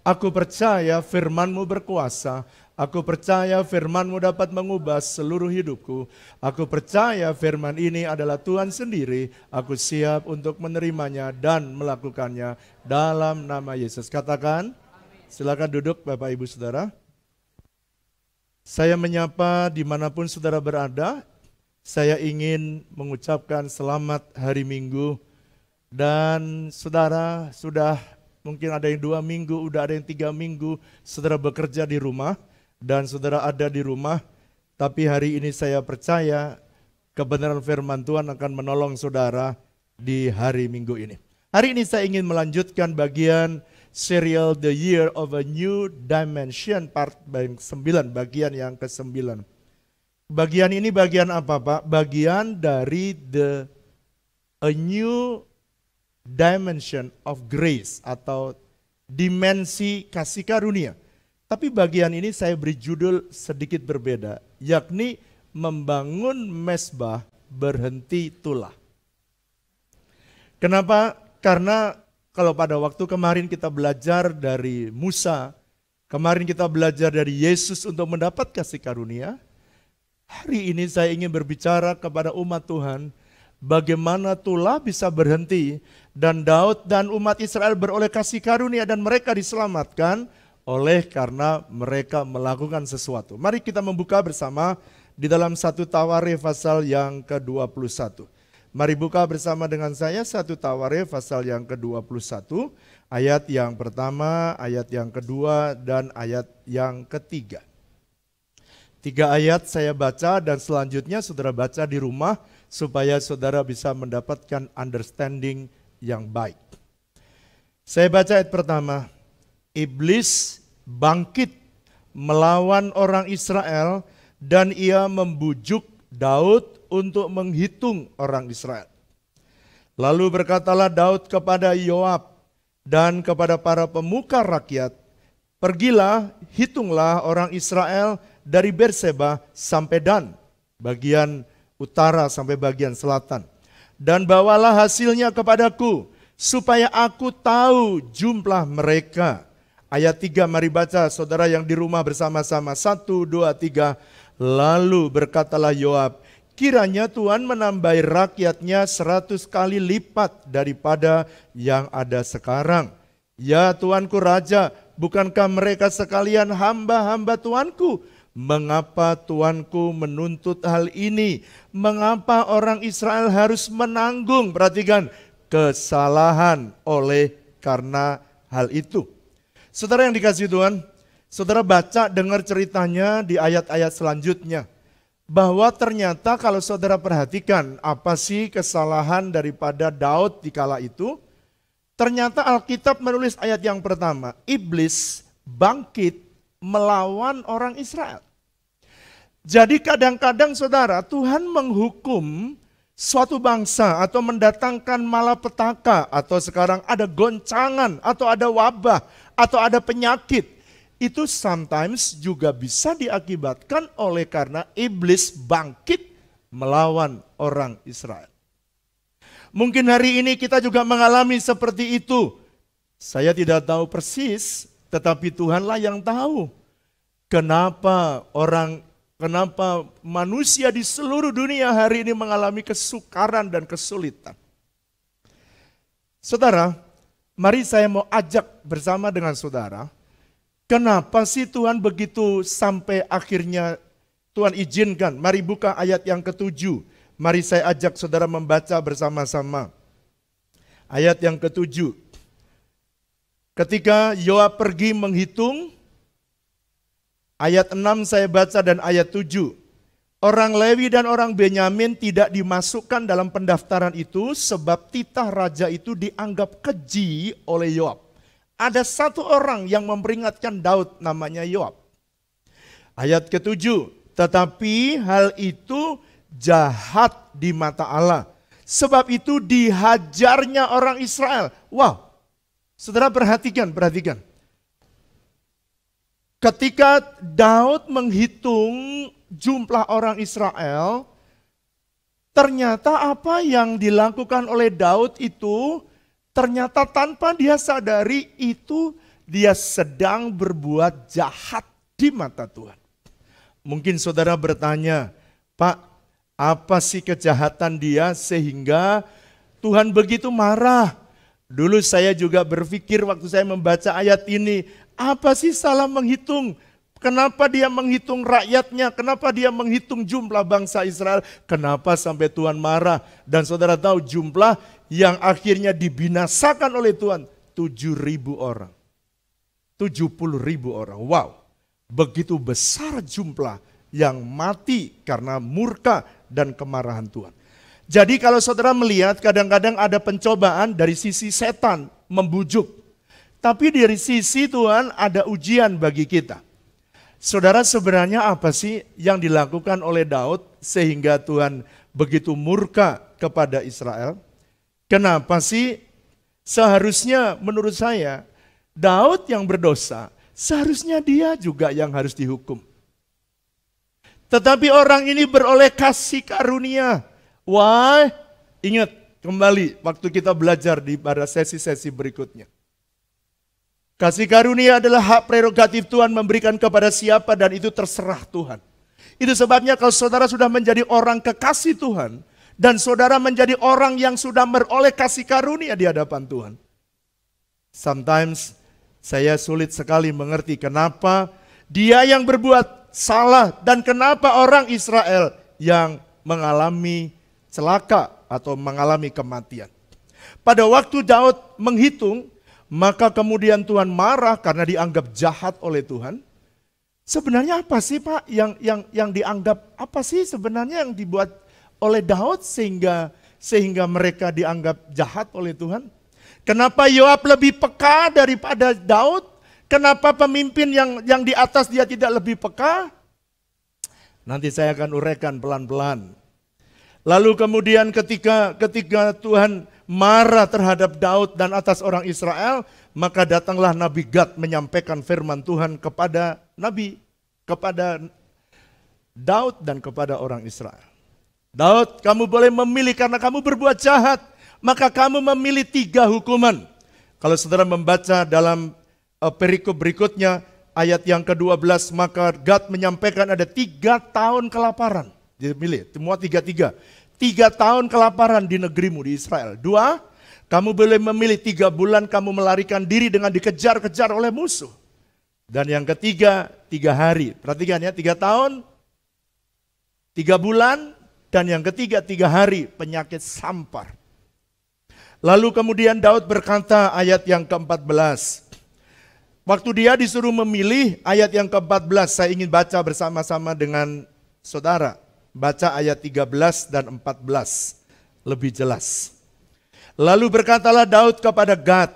Aku percaya firman-Mu berkuasa. Aku percaya firman-Mu dapat mengubah seluruh hidupku. Aku percaya firman ini adalah Tuhan sendiri. Aku siap untuk menerimanya dan melakukannya dalam nama Yesus. Katakan, silakan duduk Bapak Ibu Saudara. Saya menyapa dimanapun saudara berada. Saya ingin mengucapkan selamat hari Minggu. Dan saudara sudah mungkin ada yang 2 minggu, udah ada yang 3 minggu saudara bekerja di rumah. Dan saudara ada di rumah, tapi hari ini saya percaya kebenaran firman Tuhan akan menolong saudara di hari Minggu ini. Hari ini saya ingin melanjutkan bagian serial The Year of a New Dimension part 9, bagian yang ke-9. Bagian ini bagian apa Pak? Bagian dari a New Dimension of Grace atau dimensi kasih karunia. Tapi bagian ini saya beri judul sedikit berbeda, yakni membangun mezbah berhenti tulah. Kenapa? Karena kalau pada waktu kemarin kita belajar dari Musa, kemarin kita belajar dari Yesus untuk mendapat kasih karunia, hari ini saya ingin berbicara kepada umat Tuhan, bagaimana tulah bisa berhenti dan Daud dan umat Israel beroleh kasih karunia dan mereka diselamatkan oleh karena mereka melakukan sesuatu. Mari kita membuka bersama di dalam 1 Tawarikh pasal yang ke-21. Mari buka bersama dengan saya 1 Tawarikh pasal yang ke-21, ayat yang pertama, ayat yang kedua, dan ayat yang ketiga. 3 ayat saya baca dan selanjutnya saudara baca di rumah supaya saudara bisa mendapatkan understanding yang baik. Saya baca ayat pertama. Iblis bangkit melawan orang Israel dan ia membujuk Daud untuk menghitung orang Israel. Lalu berkatalah Daud kepada Yoab dan kepada para pemuka rakyat, "Pergilah, hitunglah orang Israel dari Berseba sampai Dan, bagian utara sampai bagian selatan. Dan bawalah hasilnya kepadaku, supaya aku tahu jumlah mereka." Ayat 3 mari baca saudara yang di rumah bersama-sama. 1, 2, 3. Lalu berkatalah Yoab, "Kiranya Tuhan menambahi rakyatnya 100 kali lipat daripada yang ada sekarang. Ya Tuanku Raja, bukankah mereka sekalian hamba-hamba Tuanku? Mengapa Tuanku menuntut hal ini? Mengapa orang Israel harus menanggung," perhatikan, "kesalahan oleh karena hal itu?" Saudara yang dikasihi Tuhan, saudara baca dengar ceritanya di ayat-ayat selanjutnya. Bahwa ternyata kalau saudara perhatikan apa sih kesalahan daripada Daud di kala itu. Ternyata Alkitab menulis ayat yang pertama, iblis bangkit melawan orang Israel. Jadi kadang-kadang saudara, Tuhan menghukum suatu bangsa atau mendatangkan malapetaka atau sekarang ada goncangan atau ada wabah atau ada penyakit, itu sometimes juga bisa diakibatkan oleh karena iblis bangkit melawan orang Israel. Mungkin hari ini kita juga mengalami seperti itu. Saya tidak tahu persis, tetapi Tuhanlah yang tahu. Kenapa manusia di seluruh dunia hari ini mengalami kesukaran dan kesulitan. Saudara, mari saya mau ajak bersama dengan saudara, kenapa sih Tuhan begitu sampai akhirnya Tuhan izinkan. Mari buka ayat yang ke-7. Mari saya ajak saudara membaca bersama-sama. Ayat yang ke-7. Ketika Yoab pergi menghitung, ayat 6 saya baca dan ayat 7. Orang Lewi dan orang Benyamin tidak dimasukkan dalam pendaftaran itu sebab titah raja itu dianggap keji oleh Yoab. Ada satu orang yang memperingatkan Daud namanya Yoab. Ayat ke-7, tetapi hal itu jahat di mata Allah. Sebab itu dihajarnya orang Israel. Wow, saudara perhatikan. Ketika Daud menghitung jumlah orang Israel, ternyata apa yang dilakukan oleh Daud itu ternyata tanpa dia sadari itu dia sedang berbuat jahat di mata Tuhan. Mungkin saudara bertanya, Pak, apa sih kejahatan dia sehingga Tuhan begitu marah? Dulu saya juga berpikir waktu saya membaca ayat ini, apa sih salah menghitung? Kenapa dia menghitung rakyatnya? Kenapa dia menghitung jumlah bangsa Israel? Kenapa sampai Tuhan marah? Dan saudara tahu jumlah yang akhirnya dibinasakan oleh Tuhan, 7.000 orang. 70.000 orang. Wow, begitu besar jumlah yang mati karena murka dan kemarahan Tuhan. Jadi kalau saudara melihat kadang-kadang ada pencobaan dari sisi setan membujuk. Tapi dari sisi Tuhan ada ujian bagi kita. Saudara, sebenarnya apa sih yang dilakukan oleh Daud sehingga Tuhan begitu murka kepada Israel? Kenapa sih seharusnya menurut saya Daud yang berdosa, seharusnya dia juga yang harus dihukum. Tetapi orang ini beroleh kasih karunia. Wah, ingat kembali waktu kita belajar pada sesi-sesi berikutnya. Kasih karunia adalah hak prerogatif Tuhan memberikan kepada siapa dan itu terserah Tuhan. Itu sebabnya kalau saudara sudah menjadi orang kekasih Tuhan dan saudara menjadi orang yang sudah beroleh kasih karunia di hadapan Tuhan. Sometimes saya sulit sekali mengerti kenapa dia yang berbuat salah dan kenapa orang Israel yang mengalami celaka atau mengalami kematian. Pada waktu Daud menghitung, maka kemudian Tuhan marah karena dianggap jahat oleh Tuhan. Sebenarnya apa sih Pak yang dianggap, apa sih sebenarnya yang dibuat oleh Daud sehingga mereka dianggap jahat oleh Tuhan? Kenapa Yoab lebih peka daripada Daud? Kenapa pemimpin yang di atas dia tidak lebih peka? Nanti saya akan uraikan pelan-pelan. Lalu kemudian ketika Tuhan marah terhadap Daud dan atas orang Israel, maka datanglah Nabi Gad menyampaikan firman Tuhan kepada Daud dan kepada orang Israel. Daud, kamu boleh memilih karena kamu berbuat jahat, maka kamu memilih 3 hukuman. Kalau saudara membaca dalam perikop berikutnya, ayat yang ke-12, maka Gad menyampaikan ada 3 tahun kelaparan. Jadi pilih, semua 3. 3 tahun kelaparan di negerimu di Israel. 2, kamu boleh memilih 3 bulan kamu melarikan diri dengan dikejar-kejar oleh musuh. Dan yang ketiga, 3 hari. Perhatikan ya, 3 tahun, 3 bulan, dan yang ketiga 3 hari penyakit sampar. Lalu kemudian Daud berkata ayat yang ke-14. Waktu dia disuruh memilih ayat yang ke-14, saya ingin baca bersama-sama dengan saudara. Baca ayat 13 dan 14, lebih jelas. Lalu berkatalah Daud kepada Gad,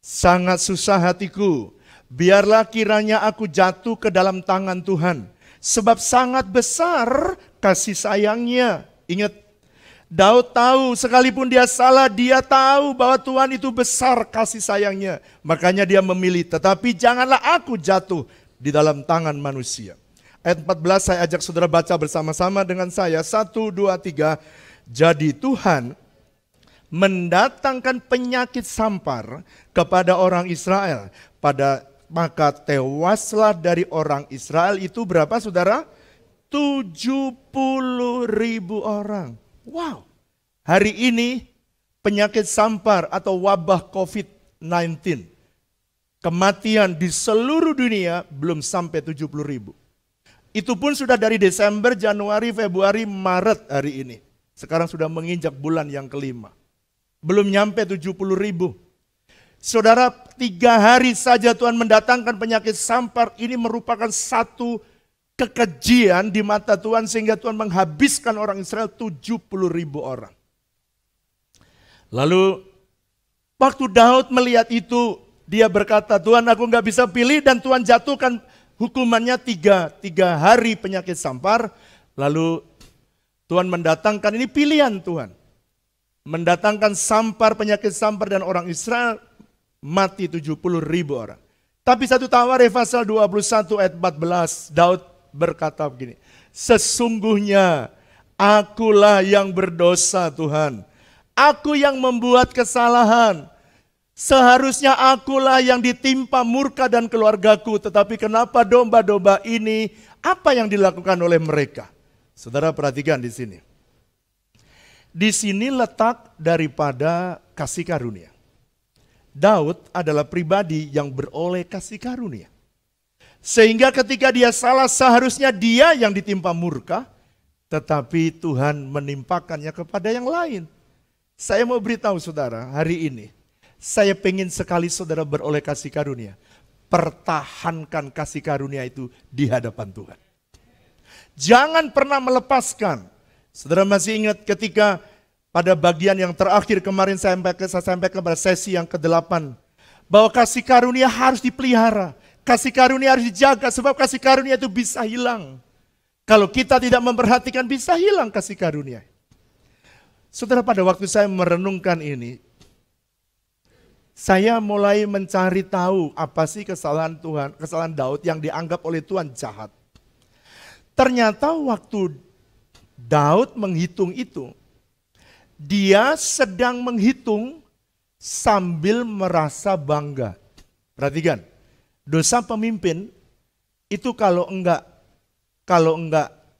sangat susah hatiku, biarlah kiranya aku jatuh ke dalam tangan Tuhan. Sebab sangat besar kasih sayangnya. Ingat, Daud tahu sekalipun dia salah, dia tahu bahwa Tuhan itu besar kasih sayangnya. Makanya dia memilih, tetapi janganlah aku jatuh di dalam tangan manusia. Ayat 14 saya ajak saudara baca bersama-sama dengan saya. 1, 2, 3. Jadi Tuhan mendatangkan penyakit sampar kepada orang Israel. Maka tewaslah dari orang Israel itu berapa saudara? 70.000 orang. Wow, hari ini penyakit sampar atau wabah COVID-19, kematian di seluruh dunia belum sampai 70.000. Itu pun sudah dari Desember, Januari, Februari, Maret hari ini. Sekarang sudah menginjak bulan yang ke-5. Belum nyampe 70.000. Saudara, 3 hari saja Tuhan mendatangkan penyakit sampar, ini merupakan satu kekejian di mata Tuhan sehingga Tuhan menghabiskan orang Israel 70.000 orang. Lalu waktu Daud melihat itu, dia berkata, Tuhan aku gak bisa pilih, dan Tuhan jatuhkan hukumannya 3 hari penyakit sampar. Lalu Tuhan mendatangkan, ini pilihan Tuhan, mendatangkan sampar, penyakit sampar, dan orang Israel mati 70.000 orang. Tapi 1 Tawarikh pasal 21 ayat 14, Daud berkata begini, sesungguhnya akulah yang berdosa Tuhan, aku yang membuat kesalahan. Seharusnya akulah yang ditimpa murka dan keluargaku, tetapi kenapa domba-domba ini, apa yang dilakukan oleh mereka? Saudara perhatikan di sini. Di sini letak daripada kasih karunia. Daud adalah pribadi yang beroleh kasih karunia. Sehingga ketika dia salah, seharusnya dia yang ditimpa murka, tetapi Tuhan menimpakannya kepada yang lain. Saya mau beritahu saudara, hari ini saya pengen sekali saudara beroleh kasih karunia. Pertahankan kasih karunia itu di hadapan Tuhan. Jangan pernah melepaskan. Saudara masih ingat ketika pada bagian yang terakhir kemarin saya sampaikan pada sesi yang ke-8. Bahwa kasih karunia harus dipelihara. Kasih karunia harus dijaga sebab kasih karunia itu bisa hilang. Kalau kita tidak memperhatikan bisa hilang kasih karunia. Saudara, pada waktu saya merenungkan ini, saya mulai mencari tahu apa sih kesalahan Tuhan, kesalahan Daud yang dianggap oleh Tuhan jahat. Ternyata waktu Daud menghitung itu, dia sedang menghitung sambil merasa bangga. Perhatikan, dosa pemimpin itu kalau enggak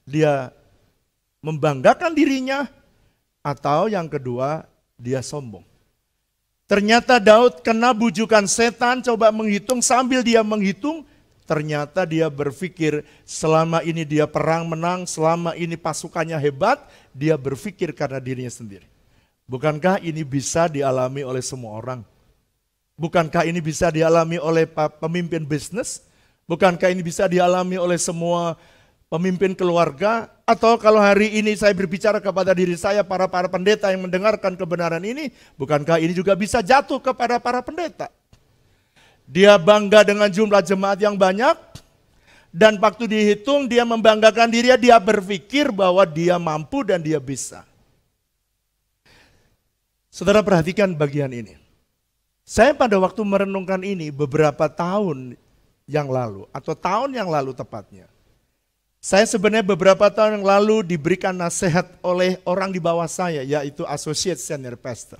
dia membanggakan dirinya, atau yang kedua dia sombong. Ternyata Daud kena bujukan setan, coba menghitung, sambil dia menghitung, ternyata dia berpikir selama ini dia perang menang, selama ini pasukannya hebat, dia berpikir karena dirinya sendiri. Bukankah ini bisa dialami oleh semua orang? Bukankah ini bisa dialami oleh pemimpin bisnis? Bukankah ini bisa dialami oleh semua pemimpin keluarga? Atau kalau hari ini saya berbicara kepada diri saya, para pendeta yang mendengarkan kebenaran ini, bukankah ini juga bisa jatuh kepada para pendeta? Dia bangga dengan jumlah jemaat yang banyak, dan waktu dihitung dia membanggakan diri, dia berpikir bahwa dia mampu dan dia bisa. Saudara perhatikan bagian ini. Saya pada waktu merenungkan ini beberapa tahun yang lalu, atau tahun yang lalu tepatnya. Saya sebenarnya beberapa tahun yang lalu diberikan nasihat oleh orang di bawah saya, yaitu Associate Senior Pastor.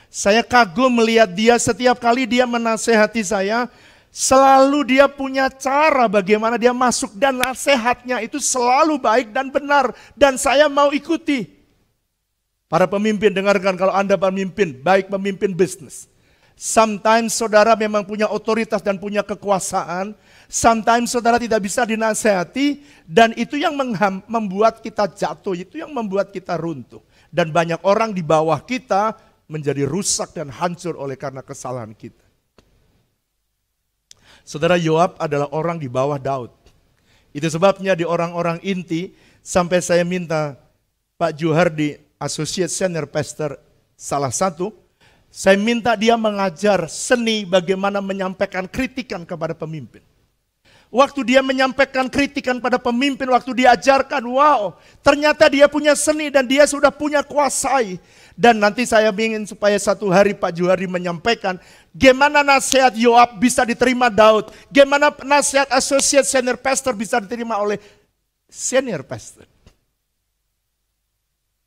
Saya kagum melihat dia setiap kali dia menasehati saya, selalu dia punya cara bagaimana dia masuk dan nasihatnya itu selalu baik dan benar. Dan saya mau ikuti. Para pemimpin dengarkan, kalau Anda pemimpin, baik pemimpin bisnis. Sometimes saudara memang punya otoritas dan punya kekuasaan. Sometimes saudara tidak bisa dinasehati, dan itu yang membuat kita jatuh, itu yang membuat kita runtuh. Dan banyak orang di bawah kita menjadi rusak dan hancur oleh karena kesalahan kita. Saudara, Yoab adalah orang di bawah Daud. Itu sebabnya di orang-orang inti, sampai saya minta Pak Juhardi, Associate Senior Pastor salah satu, saya minta dia mengajar seni bagaimana menyampaikan kritikan kepada pemimpin. Waktu dia menyampaikan kritikan pada pemimpin, waktu diajarkan, wow, ternyata dia punya seni dan dia sudah punya kuasai. Dan nanti saya ingin supaya satu hari Pak Juhari menyampaikan gimana nasihat Yoab bisa diterima Daud, gimana nasihat Associate Senior Pastor bisa diterima oleh Senior Pastor.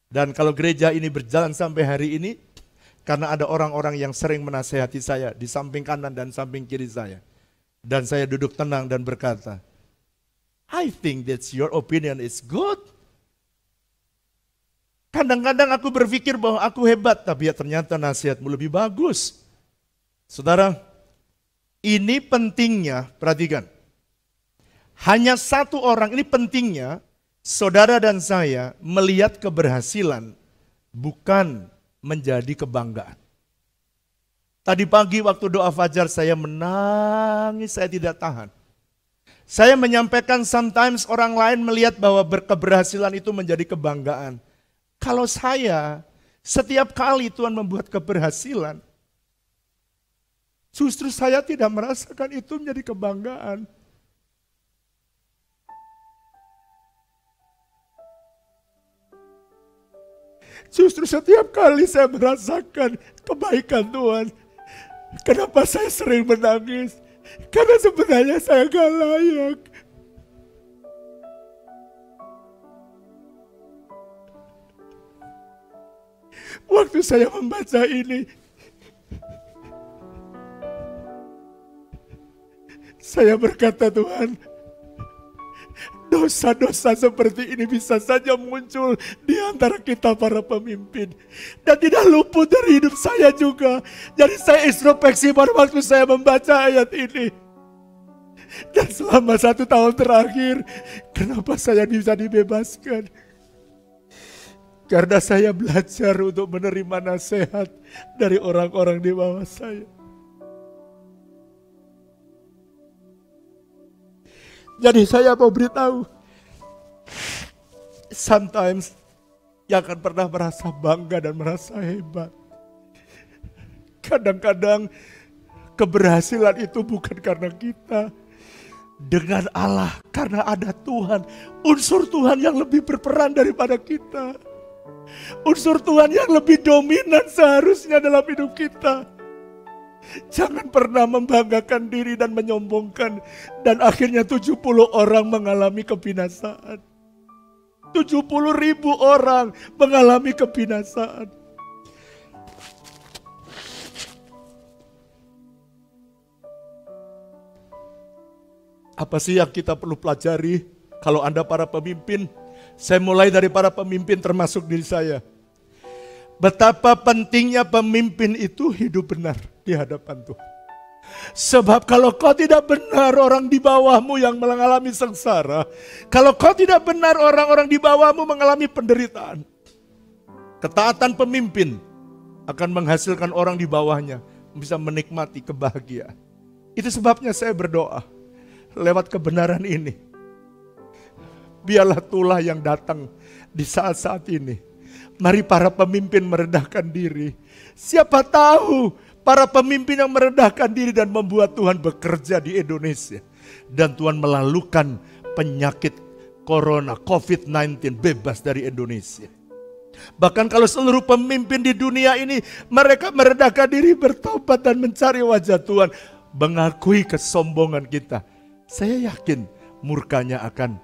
Dan kalau gereja ini berjalan sampai hari ini, karena ada orang-orang yang sering menasehati saya di samping kanan dan samping kiri saya. Dan saya duduk tenang dan berkata, I think that your opinion is good. Kadang-kadang aku berpikir bahwa aku hebat, tapi ya ternyata nasihatmu lebih bagus. Saudara, ini pentingnya, perhatikan. Hanya satu orang, ini pentingnya, saudara dan saya melihat keberhasilan bukan menjadi kebanggaan. Tadi pagi waktu doa fajar saya menangis, saya tidak tahan. Saya menyampaikan sometimes orang lain melihat bahwa keberhasilan itu menjadi kebanggaan. Kalau saya, setiap kali Tuhan membuat keberhasilan, justru saya tidak merasakan itu menjadi kebanggaan. Justru setiap kali saya merasakan kebaikan Tuhan, kenapa saya sering menangis? Karena sebenarnya saya gak layak. Waktu saya membaca ini, Saya berkata, Tuhan, dosa-dosa seperti ini bisa saja muncul di antara kita para pemimpin. Dan tidak luput dari hidup saya juga. Jadi saya introspeksi pada waktu saya membaca ayat ini. Dan selama 1 tahun terakhir, kenapa saya bisa dibebaskan? Karena saya belajar untuk menerima nasihat dari orang-orang di bawah saya. Jadi saya mau beritahu, sometimes yang akan pernah merasa bangga dan merasa hebat. Kadang-kadang keberhasilan itu bukan karena kita. Dengan Allah, karena ada Tuhan. Unsur Tuhan yang lebih berperan daripada kita. Unsur Tuhan yang lebih dominan seharusnya dalam hidup kita. Jangan pernah membanggakan diri dan menyombongkan. Dan akhirnya 70 orang mengalami kebinasaan. 70.000 orang mengalami kebinasaan. Apa sih yang kita perlu pelajari kalau Anda para pemimpin? Saya mulai dari para pemimpin termasuk diri saya. Betapa pentingnya pemimpin itu hidup benar di hadapan Tuhan. Sebab kalau kau tidak benar, orang di bawahmu yang mengalami sengsara. Kalau kau tidak benar, orang-orang di bawahmu mengalami penderitaan. Ketaatan pemimpin akan menghasilkan orang di bawahnya bisa menikmati kebahagiaan. Itu sebabnya saya berdoa. Lewat kebenaran ini, biarlah tulah yang datang di saat-saat ini. Mari para pemimpin merendahkan diri. Siapa tahu para pemimpin yang merendahkan diri dan membuat Tuhan bekerja di Indonesia. Dan Tuhan melalukan penyakit corona, COVID-19 bebas dari Indonesia. Bahkan kalau seluruh pemimpin di dunia ini, mereka merendahkan diri, bertobat dan mencari wajah Tuhan. Mengakui kesombongan kita. Saya yakin murkanya akan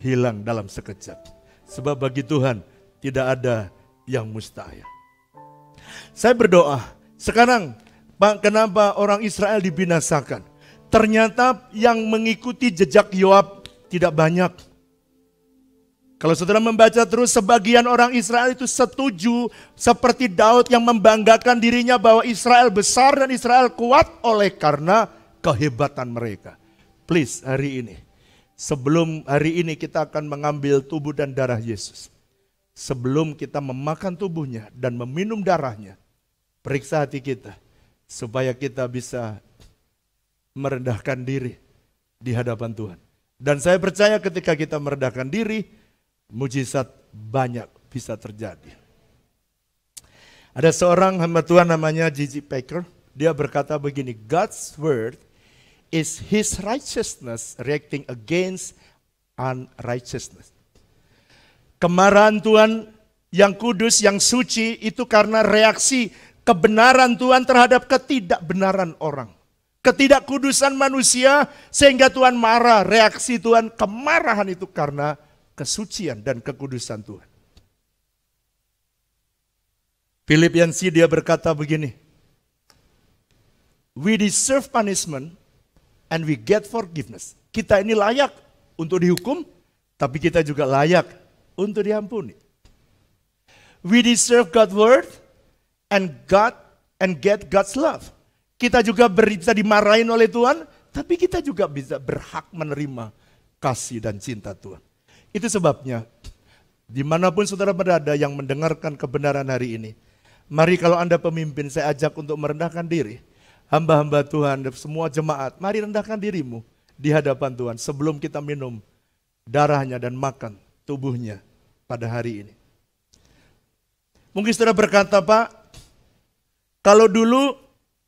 hilang dalam sekejap. Sebab bagi Tuhan tidak ada yang mustahil. Saya berdoa, sekarang kenapa orang Israel dibinasakan? Ternyata yang mengikuti jejak Yoab tidak banyak. Kalau saudara membaca terus, sebagian orang Israel itu setuju seperti Daud yang membanggakan dirinya bahwa Israel besar dan Israel kuat oleh karena kehebatan mereka. Please, hari ini, sebelum hari ini kita akan mengambil tubuh dan darah Yesus. Sebelum kita memakan tubuhnya dan meminum darahnya, periksa hati kita supaya kita bisa merendahkan diri di hadapan Tuhan. Dan saya percaya ketika kita merendahkan diri, mujizat banyak bisa terjadi. Ada seorang hamba Tuhan namanya J.J. Packer, dia berkata begini, God's word is His righteousness reacting against unrighteousness. Kemarahan Tuhan yang kudus, yang suci itu karena reaksi kebenaran Tuhan terhadap ketidakbenaran orang. Ketidakkudusan manusia sehingga Tuhan marah. Reaksi Tuhan, kemarahan itu karena kesucian dan kekudusan Tuhan. Philip Yancey dia berkata begini, we deserve punishment and we get forgiveness. Kita ini layak untuk dihukum, tapi kita juga layak untuk diampuni. We deserve God's word and get God's love. Kita juga bisa dimarahin oleh Tuhan, tapi kita juga bisa berhak menerima kasih dan cinta Tuhan. Itu sebabnya, dimanapun saudara berada yang mendengarkan kebenaran hari ini, mari kalau Anda pemimpin, saya ajak untuk merendahkan diri. Hamba-hamba Tuhan, semua jemaat, mari rendahkan dirimu di hadapan Tuhan sebelum kita minum darahnya dan makan tubuhnya pada hari ini. Mungkin saudara berkata, Pak, kalau dulu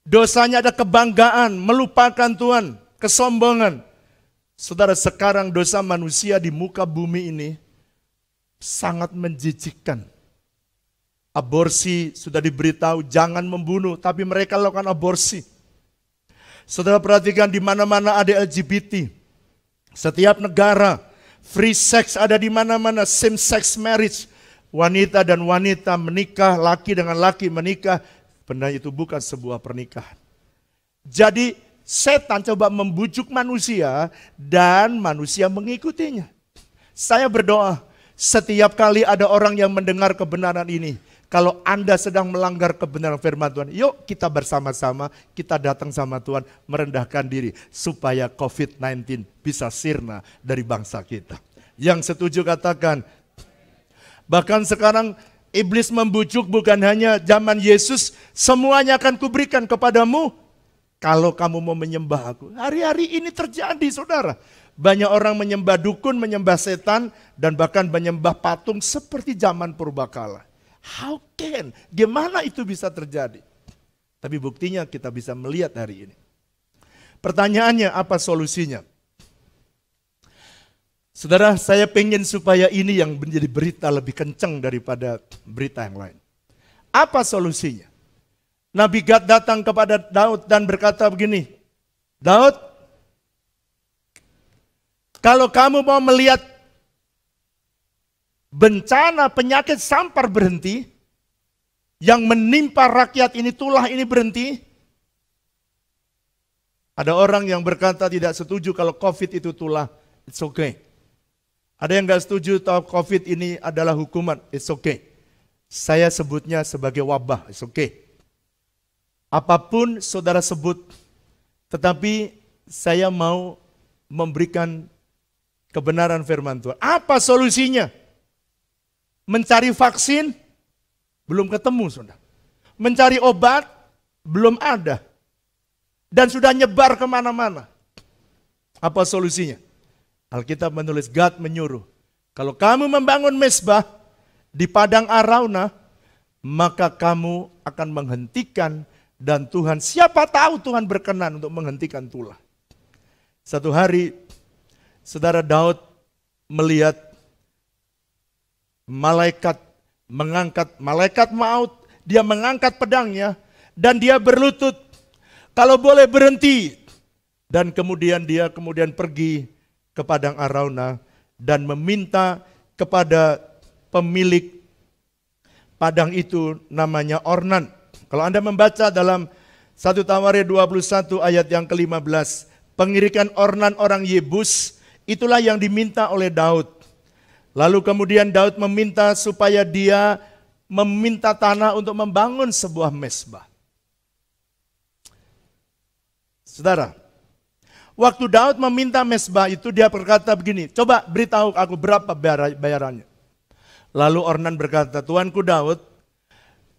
dosanya ada kebanggaan, melupakan Tuhan, kesombongan. Saudara, sekarang dosa manusia di muka bumi ini sangat menjijikkan. Aborsi sudah diberitahu jangan membunuh, tapi mereka lakukan aborsi. Saudara perhatikan di mana-mana ada LGBT. Setiap negara free sex ada di mana-mana, same sex marriage. Wanita dan wanita menikah, laki dengan laki menikah, padahal itu bukan sebuah pernikahan. Jadi setan coba membujuk manusia dan manusia mengikutinya. Saya berdoa setiap kali ada orang yang mendengar kebenaran ini, kalau Anda sedang melanggar kebenaran firman Tuhan, yuk kita bersama-sama, kita datang sama Tuhan, merendahkan diri supaya COVID-19 bisa sirna dari bangsa kita. Yang setuju katakan. Bahkan sekarang iblis membujuk bukan hanya zaman Yesus, semuanya akan kuberikan kepadamu kalau kamu mau menyembah aku. Hari-hari ini terjadi, saudara. Banyak orang menyembah dukun, menyembah setan, dan bahkan menyembah patung seperti zaman purbakala. How can? Gimana itu bisa terjadi? Tapi buktinya kita bisa melihat hari ini. Pertanyaannya, apa solusinya? Saudara, saya pengen supaya ini yang menjadi berita lebih kencang daripada berita yang lain. Apa solusinya? Nabi Gad datang kepada Daud dan berkata begini, Daud, kalau kamu mau melihat bencana penyakit sampar berhenti, yang menimpa rakyat ini, tulah ini berhenti. Ada orang yang berkata tidak setuju kalau COVID itu tulah, it's okay. Ada yang gak setuju kalau COVID ini adalah hukuman, it's okay. Saya sebutnya sebagai wabah, it's okay. Apapun saudara sebut, tetapi saya mau memberikan kebenaran firman Tuhan. Apa solusinya? Mencari vaksin, belum ketemu, saudara. Mencari obat, belum ada. Dan sudah nyebar kemana-mana. Apa solusinya? Alkitab menulis, Gad menyuruh, kalau kamu membangun mezbah di padang Araunah, maka kamu akan menghentikan, dan Tuhan, siapa tahu Tuhan berkenan untuk menghentikan tulah. Satu hari, saudara, Daud melihat malaikat maut, dia mengangkat pedangnya dan dia berlutut, kalau boleh berhenti. Dan kemudian dia pergi ke padang Araunah dan meminta kepada pemilik padang itu, namanya Ornan. Kalau Anda membaca dalam 1 Tawarik 21 ayat yang ke-15, pengirikan Ornan orang Yebus, itulah yang diminta oleh Daud. Lalu kemudian Daud meminta supaya dia meminta tanah untuk membangun sebuah mezbah. Saudara, waktu Daud meminta mezbah itu, dia berkata begini, coba beritahu aku berapa bayarannya. Lalu Ornan berkata, Tuanku Daud,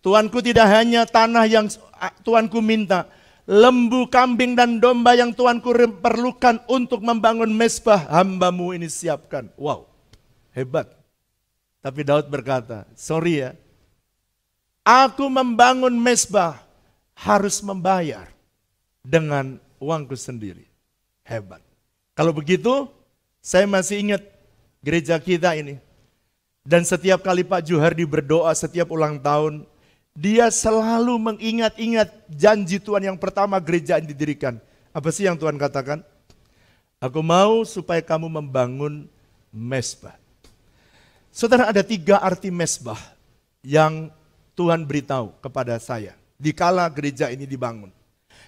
Tuanku tidak hanya tanah yang Tuanku minta, lembu, kambing, dan domba yang Tuanku perlukan untuk membangun mezbah, hambamu ini siapkan. Wow, hebat. Tapi Daud berkata, sorry ya, aku membangun mezbah harus membayar dengan uangku sendiri. Hebat. Kalau begitu, saya masih ingat gereja kita ini. Dan setiap kali Pak Juhardi berdoa setiap ulang tahun, dia selalu mengingat-ingat janji Tuhan yang pertama gereja ini didirikan. Apa sih yang Tuhan katakan? Aku mau supaya kamu membangun mezbah. Saudara, ada 3 arti mezbah yang Tuhan beritahu kepada saya dikala gereja ini dibangun.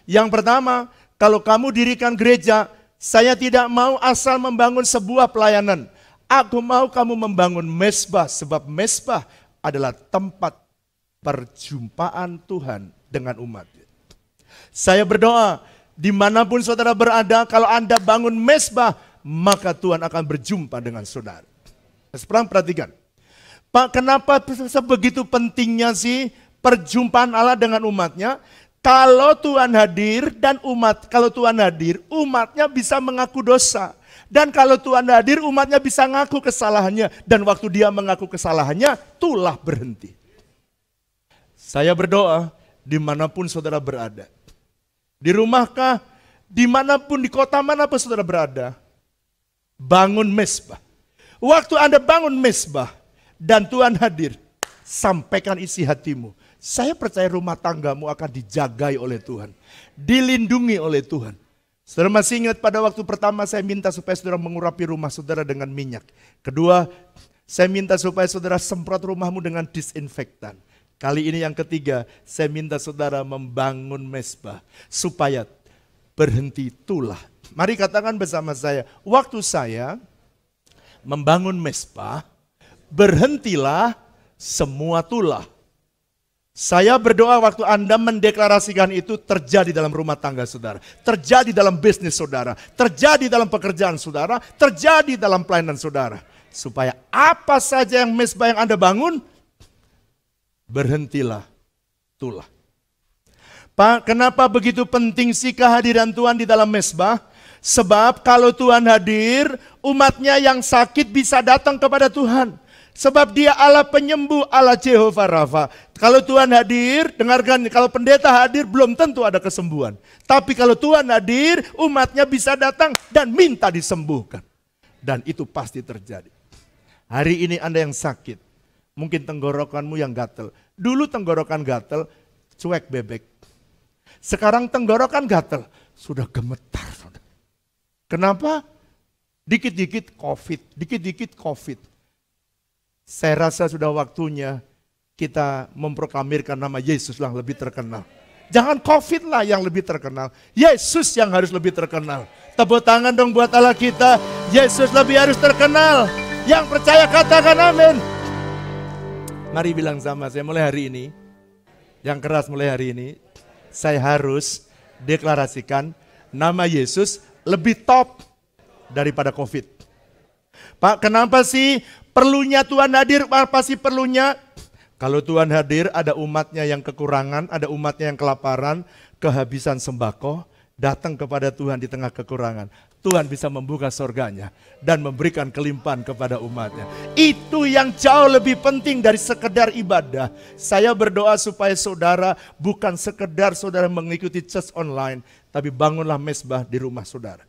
Yang pertama, kalau kamu dirikan gereja, saya tidak mau asal membangun sebuah pelayanan. Aku mau kamu membangun mezbah, sebab mezbah adalah tempat perjumpaan Tuhan dengan umat. Saya berdoa, dimanapun saudara berada, kalau Anda bangun mezbah, maka Tuhan akan berjumpa dengan saudara. Sekarang perhatikan, Pak, kenapa sebegitu pentingnya sih perjumpaan Allah dengan umatnya? Kalau Tuhan hadir dan kalau Tuhan hadir, umatnya bisa mengaku dosa. Dan kalau Tuhan hadir, umatnya bisa ngaku kesalahannya. Dan waktu dia mengaku kesalahannya, tulah berhenti. Saya berdoa, dimanapun saudara berada. Di rumahkah, dimanapun, di kota manapun saudara berada, bangun mezbah. Waktu Anda bangun mezbah dan Tuhan hadir, sampaikan isi hatimu. Saya percaya rumah tanggamu akan dijagai oleh Tuhan, dilindungi oleh Tuhan. Saudara masih ingat pada waktu pertama saya minta supaya saudara mengurapi rumah saudara dengan minyak. Kedua, saya minta supaya saudara semprot rumahmu dengan disinfektan. Kali ini yang ketiga, saya minta saudara membangun mezbah supaya berhenti tulah. Mari katakan bersama saya, waktu saya membangun mezbah, berhentilah semua tulah. Saya berdoa waktu Anda mendeklarasikan itu terjadi dalam rumah tangga saudara, terjadi dalam bisnis saudara, terjadi dalam pekerjaan saudara, terjadi dalam pelayanan saudara. Supaya apa saja yang mezbah yang Anda bangun, berhentilah tulah. Pak, kenapa begitu penting sih kehadiran Tuhan di dalam mezbah? Sebab kalau Tuhan hadir, umatnya yang sakit bisa datang kepada Tuhan. Sebab dia Allah penyembuh, Allah Jehovah Rafa. Kalau Tuhan hadir, dengarkan, kalau pendeta hadir belum tentu ada kesembuhan. Tapi kalau Tuhan hadir, umatnya bisa datang dan minta disembuhkan. Dan itu pasti terjadi. Hari ini Anda yang sakit, mungkin tenggorokanmu yang gatel. Dulu tenggorokan gatel, cuek bebek. Sekarang tenggorokan gatel, sudah gemetar. Kenapa? Dikit-dikit COVID, dikit-dikit COVID. Saya rasa sudah waktunya kita memproklamirkan nama Yesus yang lebih terkenal. Jangan COVID lah yang lebih terkenal. Yesus yang harus lebih terkenal. Tepuk tangan dong buat Allah kita. Yesus lebih harus terkenal. Yang percaya katakan amin. Mari bilang sama saya mulai hari ini. Yang keras mulai hari ini. Saya harus deklarasikan nama Yesus lebih top daripada COVID. Pak, kenapa sih perlunya Tuhan hadir? Apa sih perlunya? Kalau Tuhan hadir, ada umatnya yang kekurangan, ada umatnya yang kelaparan, kehabisan sembako, datang kepada Tuhan di tengah kekurangan. Tuhan bisa membuka surganya dan memberikan kelimpahan kepada umatnya. Itu yang jauh lebih penting dari sekedar ibadah. Saya berdoa supaya saudara bukan sekedar saudara mengikuti church online, tapi bangunlah mezbah di rumah saudara.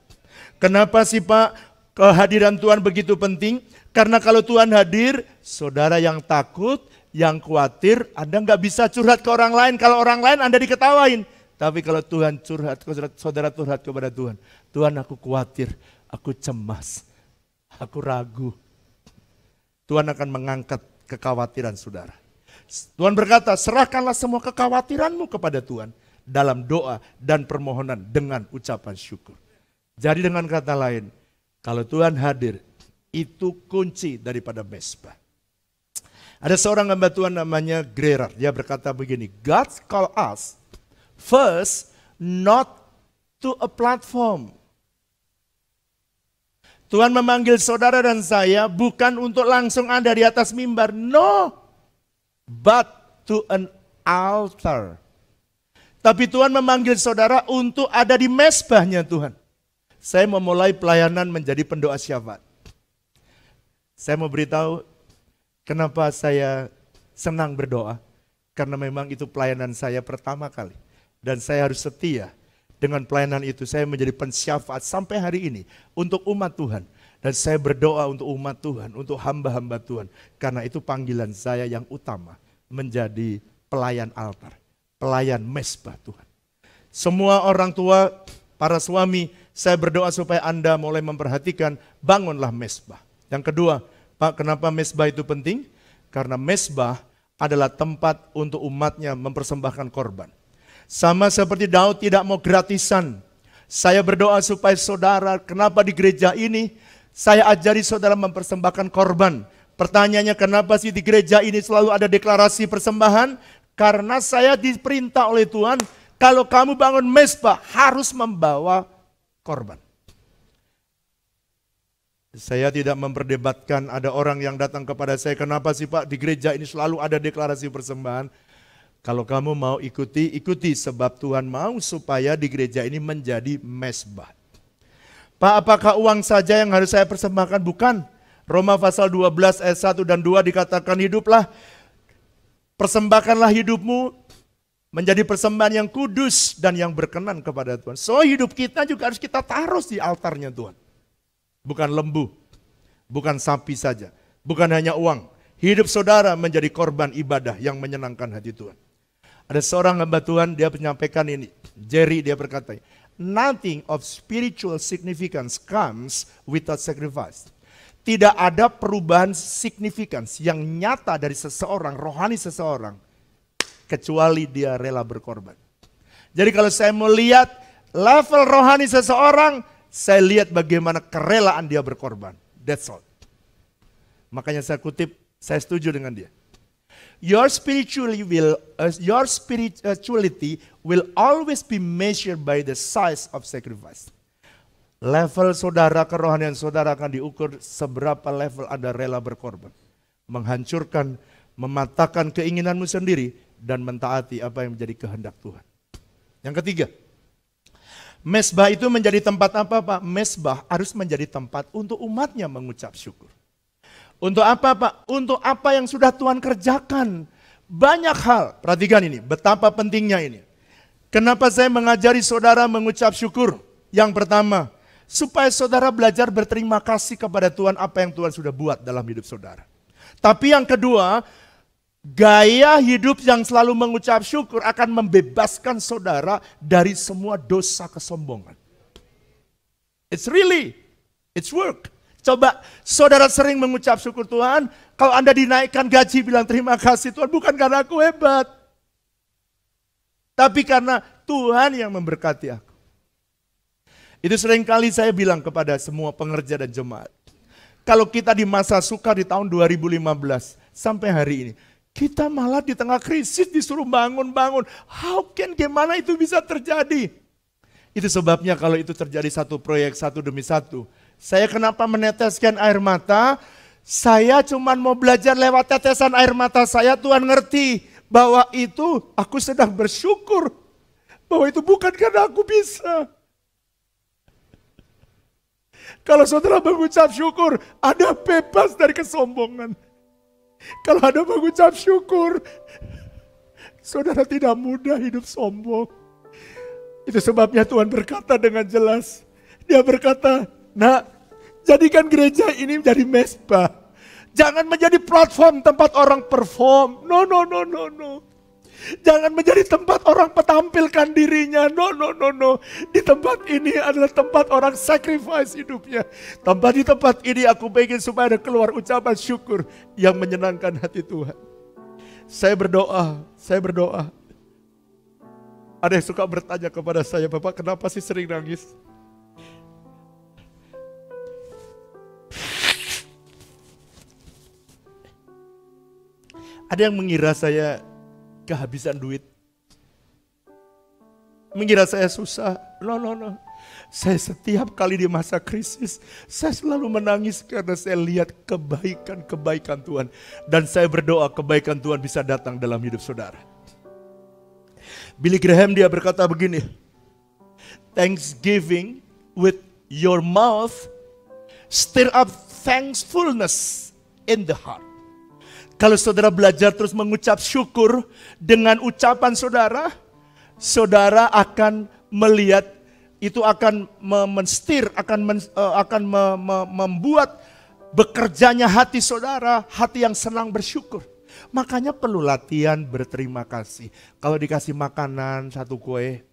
Kenapa sih Pak? Kehadiran Tuhan begitu penting, karena kalau Tuhan hadir, saudara yang takut, yang khawatir, Anda nggak bisa curhat ke orang lain. Kalau orang lain Anda diketawain. Tapi kalau Tuhan curhat, saudara curhat kepada Tuhan. Tuhan, aku khawatir, aku cemas, aku ragu. Tuhan akan mengangkat kekhawatiran saudara. Tuhan berkata, serahkanlah semua kekhawatiranmu kepada Tuhan dalam doa dan permohonan dengan ucapan syukur. Jadi dengan kata lain, kalau Tuhan hadir, itu kunci daripada mezbah. Ada seorang hamba Tuhan namanya Gerard. Dia berkata begini, God call us first not to a platform. Tuhan memanggil saudara dan saya bukan untuk langsung ada di atas mimbar. No, but to an altar. Tapi Tuhan memanggil saudara untuk ada di mezbahnya Tuhan. Saya memulai pelayanan menjadi pendoa syafaat. Saya mau beritahu kenapa saya senang berdoa. Karena memang itu pelayanan saya pertama kali. Dan saya harus setia dengan pelayanan itu. Saya menjadi pensyafaat sampai hari ini untuk umat Tuhan. Dan saya berdoa untuk umat Tuhan, untuk hamba-hamba Tuhan. Karena itu panggilan saya yang utama menjadi pelayan altar. Pelayan mezbah Tuhan. Semua orang tua, para suami, saya berdoa supaya Anda mulai memperhatikan, bangunlah mezbah. Yang kedua, Pak, kenapa mezbah itu penting? Karena mezbah adalah tempat untuk umatnya mempersembahkan korban. Sama seperti Daud tidak mau gratisan. Saya berdoa supaya saudara, kenapa di gereja ini saya ajari saudara mempersembahkan korban. Pertanyaannya, kenapa sih di gereja ini selalu ada deklarasi persembahan? Karena saya diperintah oleh Tuhan, kalau kamu bangun mezbah harus membawa korban. Saya tidak memperdebatkan, ada orang yang datang kepada saya, kenapa sih Pak di gereja ini selalu ada deklarasi persembahan. Kalau kamu mau ikuti, ikuti sebab Tuhan mau supaya di gereja ini menjadi mezbah. Pak, apakah uang saja yang harus saya persembahkan? Bukan. Roma pasal 12 ayat 1 dan 2 dikatakan, hiduplah, persembahkanlah hidupmu menjadi persembahan yang kudus dan yang berkenan kepada Tuhan. So hidup kita juga harus kita taruh di altarnya Tuhan. Bukan lembu, bukan sapi saja, bukan hanya uang. Hidup saudara menjadi korban ibadah yang menyenangkan hati Tuhan. Ada seorang hamba Tuhan, dia menyampaikan ini. Jerry, dia berkata, nothing of spiritual significance comes without sacrifice. Tidak ada perubahan signifikans yang nyata dari seseorang, rohani seseorang, kecuali dia rela berkorban. Jadi kalau saya mau lihat level rohani seseorang, saya lihat bagaimana kerelaan dia berkorban. That's all. Makanya saya kutip, saya setuju dengan dia. Your spirituality will always be measured by the size of sacrifice. Level saudara, kerohanian saudara akan diukur seberapa level Anda rela berkorban. Menghancurkan, mematahkan keinginanmu sendiri, dan mentaati apa yang menjadi kehendak Tuhan. Yang ketiga, mesbah itu menjadi tempat apa Pak? Mesbah harus menjadi tempat untuk umatnya mengucap syukur. Untuk apa Pak? Untuk apa yang sudah Tuhan kerjakan. Banyak hal, perhatikan ini, betapa pentingnya ini. Kenapa saya mengajari saudara mengucap syukur? Yang pertama, supaya saudara belajar berterima kasih kepada Tuhan apa yang Tuhan sudah buat dalam hidup saudara. Tapi yang kedua, gaya hidup yang selalu mengucap syukur akan membebaskan saudara dari semua dosa kesombongan. It's work. Coba saudara sering mengucap syukur Tuhan, kalau Anda dinaikkan gaji bilang terima kasih Tuhan, bukan karena aku hebat. Tapi karena Tuhan yang memberkati aku. Itu seringkali saya bilang kepada semua pengerja dan jemaat. Kalau kita di masa sukar di tahun 2015 sampai hari ini, kita malah di tengah krisis disuruh bangun-bangun. Gimana itu bisa terjadi? Itu sebabnya kalau itu terjadi satu proyek satu demi satu. Saya kenapa meneteskan air mata? Saya cuma mau belajar lewat tetesan air mata saya. Tuhan ngerti bahwa itu aku sedang bersyukur. Bahwa itu bukan karena aku bisa. Kalau saudara mengucap syukur, Anda bebas dari kesombongan. Kalau Anda mengucap syukur, saudara tidak mudah hidup sombong. Itu sebabnya Tuhan berkata dengan jelas. Dia berkata, nak, jadikan gereja ini menjadi mesbah. Jangan menjadi platform tempat orang perform. No. Jangan menjadi tempat orang petampilkan dirinya. No. Di tempat ini adalah tempat orang sacrifice hidupnya. Di tempat ini aku ingin supaya ada keluar ucapan syukur yang menyenangkan hati Tuhan. Saya berdoa. Ada yang suka bertanya kepada saya, Bapak kenapa sih sering nangis? Ada yang mengira saya kehabisan duit. Mengira saya susah. No. Saya setiap kali di masa krisis, saya selalu menangis karena saya lihat kebaikan Tuhan. Dan saya berdoa kebaikan Tuhan bisa datang dalam hidup saudara. Billy Graham dia berkata begini, Thanksgiving with your mouth stir up thankfulness in the heart. Kalau saudara belajar terus mengucap syukur dengan ucapan saudara, saudara akan melihat itu akan membuat bekerjanya hati saudara, hati yang senang bersyukur. Makanya perlu latihan berterima kasih. Kalau dikasih makanan, satu kue,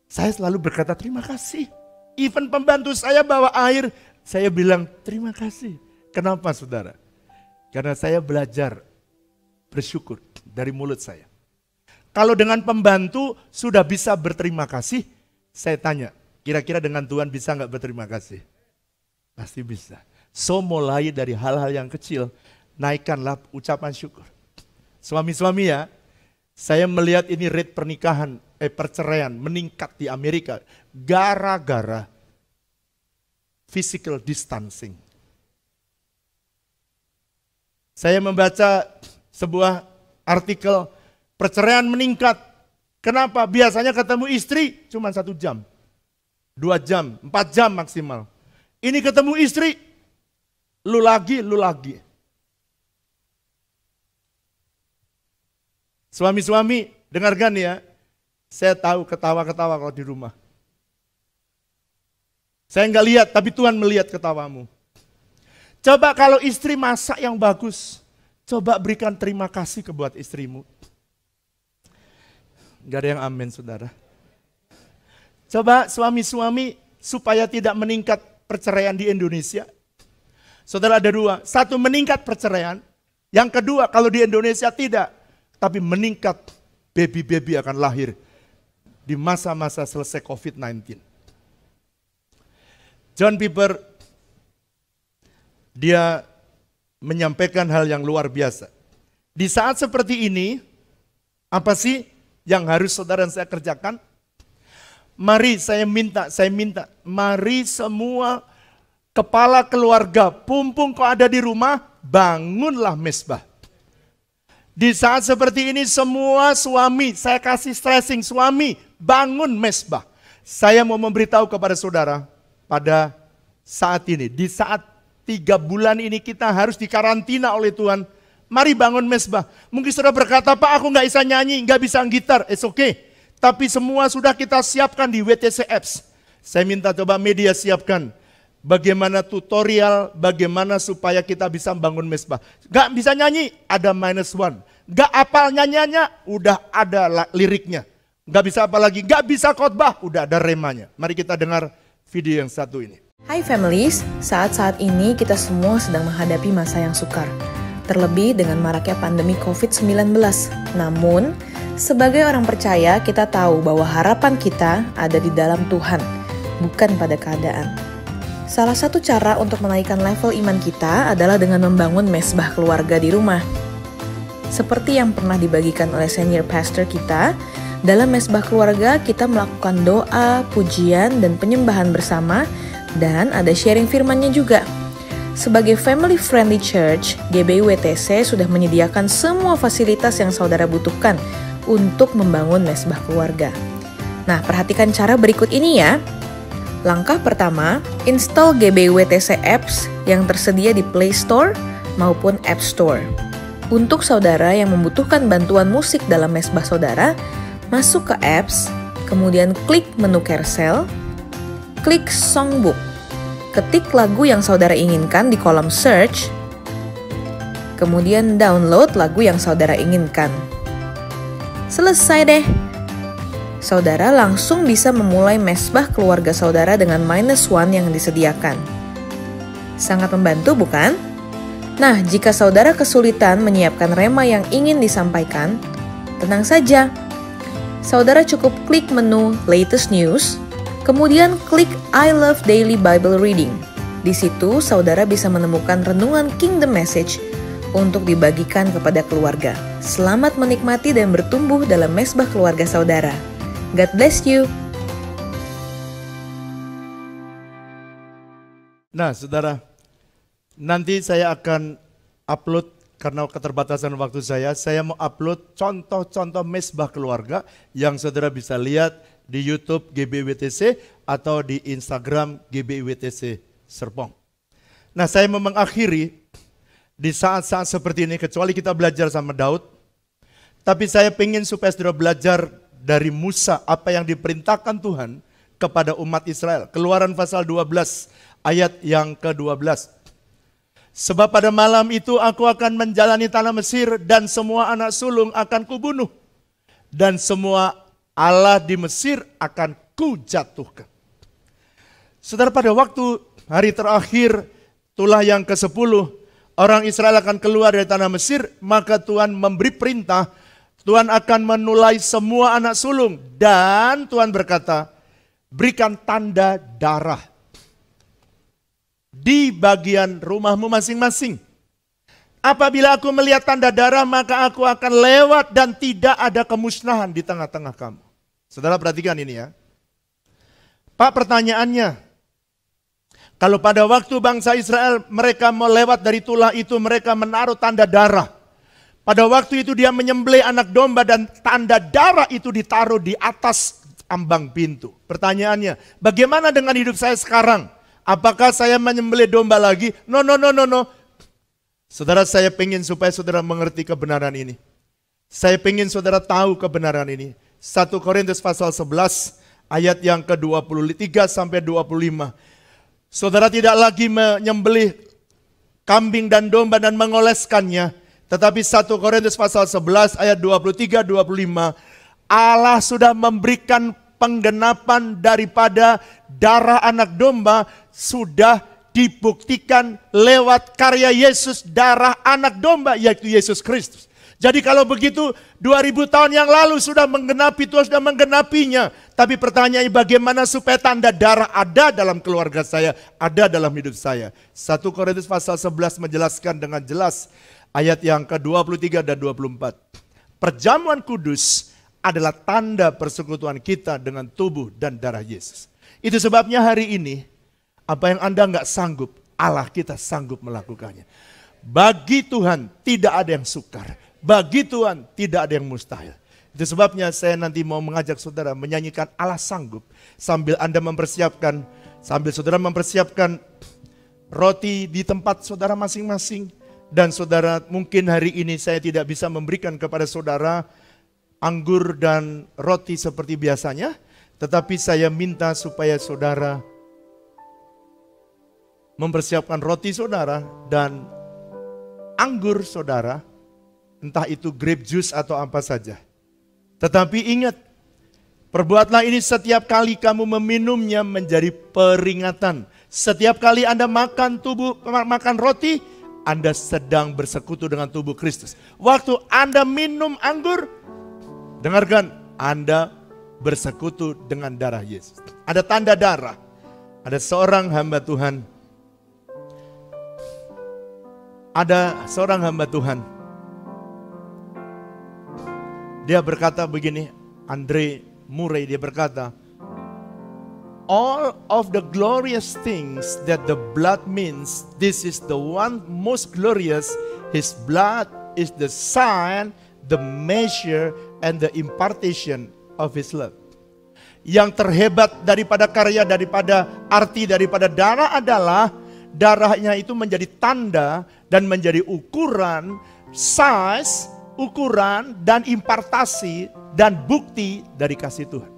saya selalu berkata terima kasih. Even pembantu saya bawa air, saya bilang terima kasih. Kenapa saudara? Karena saya belajar bersyukur dari mulut saya. Kalau dengan pembantu sudah bisa berterima kasih, saya tanya, kira-kira dengan Tuhan bisa nggak berterima kasih? Pasti bisa. So mulai dari hal-hal yang kecil, naikkanlah ucapan syukur. Suami-suami ya, saya melihat ini rate perceraian meningkat di Amerika gara-gara physical distancing. Saya membaca sebuah artikel perceraian meningkat. Kenapa? Biasanya ketemu istri cuma 1 jam, 2 jam, 4 jam maksimal. Ini ketemu istri, lu lagi. Suami-suami, dengarkan ya. Saya tahu ketawa-ketawa kalau di rumah. Saya nggak lihat, tapi Tuhan melihat ketawamu. Coba kalau istri masak yang bagus, coba berikan terima kasih buat istrimu. Gak ada yang amin saudara. Coba suami-suami supaya tidak meningkat perceraian di Indonesia. Saudara ada 2, 1 meningkat perceraian. Yang kedua kalau di Indonesia tidak, tapi meningkat baby-baby akan lahir di masa-masa selesai COVID-19. John Piper, dia menyampaikan hal yang luar biasa. Di saat seperti ini, apa sih yang harus saudara dan saya kerjakan? Mari saya minta, mari semua kepala keluarga, pumpung kau ada di rumah, bangunlah mezbah. Di saat seperti ini semua suami, saya kasih stressing, suami bangun mezbah. Saya mau memberitahu kepada saudara, pada saat ini, di saat 3 bulan ini kita harus dikarantina oleh Tuhan, mari bangun mezbah. Mungkin saudara berkata, Pak aku gak bisa nyanyi, gak bisa gitar, it's okay. Tapi semua sudah kita siapkan di WTC Apps. Saya minta coba media siapkan bagaimana tutorial, bagaimana supaya kita bisa bangun mezbah. Gak bisa nyanyi, ada -1. Gak apal nyanyiannya, udah ada liriknya. Gak bisa apa lagi, gak bisa khotbah, udah ada remanya. Mari kita dengar video yang satu ini. Hai families, saat-saat ini kita semua sedang menghadapi masa yang sukar. Terlebih dengan maraknya pandemi COVID-19. Namun, sebagai orang percaya, kita tahu bahwa harapan kita ada di dalam Tuhan, bukan pada keadaan. Salah satu cara untuk menaikkan level iman kita adalah dengan membangun mezbah keluarga di rumah. Seperti yang pernah dibagikan oleh senior pastor kita, dalam mezbah keluarga kita melakukan doa, pujian, dan penyembahan bersama, dan ada sharing firman-Nya juga. Sebagai family friendly church, GBI-WTC sudah menyediakan semua fasilitas yang saudara butuhkan untuk membangun mezbah keluarga. Nah, perhatikan cara berikut ini ya. Langkah pertama, install GBI-WTC Apps yang tersedia di Play Store maupun App Store. Untuk saudara yang membutuhkan bantuan musik dalam mezbah saudara, masuk ke Apps, kemudian klik menu carousel, klik Songbook. Ketik lagu yang saudara inginkan di kolom search, kemudian download lagu yang saudara inginkan. Selesai deh. Saudara langsung bisa memulai mezbah keluarga saudara dengan -1 yang disediakan. Sangat membantu bukan? Nah, jika saudara kesulitan menyiapkan rema yang ingin disampaikan, tenang saja. Saudara cukup klik menu Latest News, kemudian klik I Love Daily Bible Reading. Di situ saudara bisa menemukan renungan Kingdom Message untuk dibagikan kepada keluarga. Selamat menikmati dan bertumbuh dalam mezbah keluarga saudara. God bless you. Nah saudara, nanti saya akan upload, karena keterbatasan waktu saya mau upload contoh-contoh mezbah keluarga yang saudara bisa lihat di YouTube GBI-WTC atau di Instagram GBI-WTC Serpong. Nah, saya mau mengakhiri di saat-saat seperti ini, kecuali kita belajar sama Daud, tapi saya ingin supaya saudara belajar dari Musa apa yang diperintahkan Tuhan kepada umat Israel. Keluaran pasal 12 ayat yang ke-12. Sebab pada malam itu aku akan menjalani tanah Mesir dan semua anak sulung akan kubunuh. Dan semua Allah di Mesir akan kujatuhkan. Saudara, pada waktu hari terakhir, tulah yang ke-10, orang Israel akan keluar dari tanah Mesir, maka Tuhan memberi perintah, Tuhan akan menulai semua anak sulung. Dan Tuhan berkata, berikan tanda darah di bagian rumahmu masing-masing. Apabila aku melihat tanda darah, maka aku akan lewat dan tidak ada kemusnahan di tengah-tengah kamu. Saudara perhatikan ini ya. Pak, pertanyaannya, kalau pada waktu bangsa Israel mereka mau lewat dari tulah itu, mereka menaruh tanda darah. Pada waktu itu dia menyembelih anak domba dan tanda darah itu ditaruh di atas ambang pintu. Pertanyaannya, bagaimana dengan hidup saya sekarang? Apakah saya menyembelih domba lagi? No. Saudara, saya ingin supaya saudara mengerti kebenaran ini. Saya ingin saudara tahu kebenaran ini. 1 Korintus pasal 11 ayat yang ke-23 sampai 25. Saudara tidak lagi menyembelih kambing dan domba dan mengoleskannya. Tetapi 1 Korintus pasal 11 ayat 23-25. Allah sudah memberikan penggenapan daripada darah anak domba, sudah dibuktikan lewat karya Yesus, darah anak domba yaitu Yesus Kristus. Jadi kalau begitu 2000 tahun yang lalu sudah menggenapi, Tuhan sudah menggenapinya. Tapi pertanyaannya bagaimana supaya tanda darah ada dalam keluarga saya, ada dalam hidup saya. 1 Korintus pasal 11 menjelaskan dengan jelas ayat yang ke-23 dan 24. Perjamuan kudus adalah tanda persekutuan kita dengan tubuh dan darah Yesus. Itu sebabnya hari ini apa yang Anda nggak sanggup, Allah kita sanggup melakukannya. Bagi Tuhan tidak ada yang sukar. Bagi Tuhan tidak ada yang mustahil. Itu sebabnya saya nanti mau mengajak saudara menyanyikan Allah sanggup. Sambil Anda mempersiapkan, sambil saudara mempersiapkan roti di tempat saudara masing-masing. Dan saudara mungkin hari ini saya tidak bisa memberikan kepada saudara anggur dan roti seperti biasanya. Tetapi saya minta supaya saudara mempersiapkan roti saudara dan anggur saudara. Entah itu grape juice atau apa saja. Tetapi ingat, perbuatlah ini setiap kali kamu meminumnya menjadi peringatan. Setiap kali Anda makan roti, Anda sedang bersekutu dengan tubuh Kristus. Waktu Anda minum anggur, dengarkan, Anda bersekutu dengan darah Yesus. Ada tanda darah. Ada seorang hamba Tuhan. Dia berkata begini, Andre Murray, dia berkata, all of the glorious things that the blood means, this is the one most glorious. His blood is the sign, the measure, and the impartation of his love. Yang terhebat daripada karya, daripada arti, daripada darah adalah darahnya itu menjadi tanda dan menjadi ukuran, size, ukuran dan impartasi dan bukti dari kasih Tuhan.